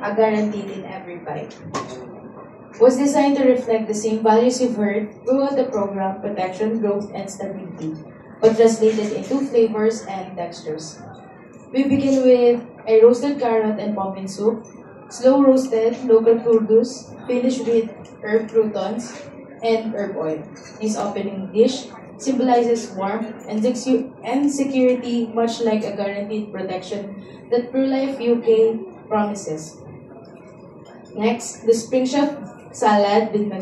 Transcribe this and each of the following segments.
a guaranteed in every bite. Was designed to reflect the same values you've heard throughout the program: protection, growth, and stability, but translated into flavors and textures. We begin with a roasted carrot and pumpkin soup, slow roasted, local produce, finished with herb croutons and herb oil. This opening dish symbolizes warmth and security, much like a guaranteed protection that ProLife UK promises. Next, the spring chef salad with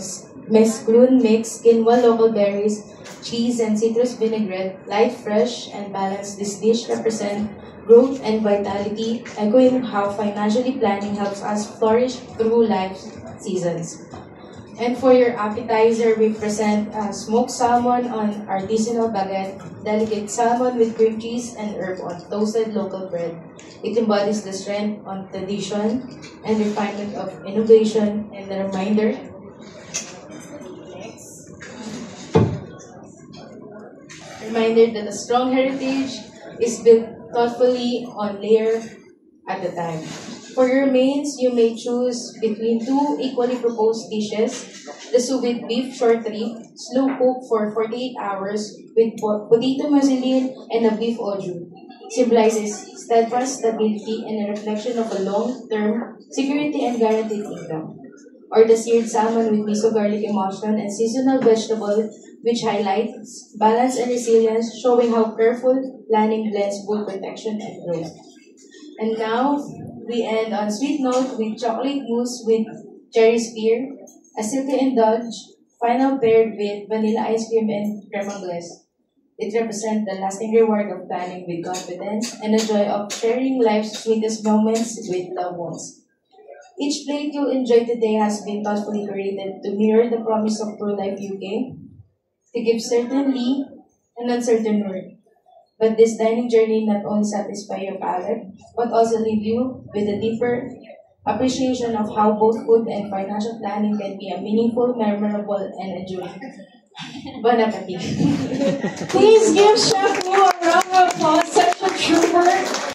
mesclun mix, quinoa, local berries, cheese, and citrus vinaigrette. Light, fresh, and balanced, this dish represents growth and vitality, echoing how financially planning helps us flourish through life's seasons. And for your appetizer, we present smoked salmon on artisanal baguette, delicate salmon with cream cheese and herb on toasted local bread. It embodies the strength on tradition and refinement of innovation, and a reminder that a strong heritage is built thoughtfully on layer at a time. For your mains, you may choose between two equally proposed dishes: the sous vide beef short rib, slow cooked for 48 hours with potato mousseline and a beef au jus. Symbolizes steadfast stability and a reflection of a long-term security and guaranteed income. Or the seared salmon with miso garlic emulsion and seasonal vegetable, which highlights balance and resilience, showing how careful planning blends both protection and growth. And now, we end on sweet note with chocolate mousse with cherry spear, a silky indulge, final paired with vanilla ice cream and creme anglaise. It represents the lasting reward of planning with confidence and the joy of sharing life's sweetest moments with loved ones. Each plate you'll enjoy today has been thoughtfully curated to mirror the promise of ProLife UK, to give certainly an uncertain word. But this dining journey not only satisfies your palate, but also leave you with a deeper appreciation of how both food and financial planning can be a meaningful, memorable, and enduring. Bon appetit! Please give Chef Wu a round of applause, such a trooper.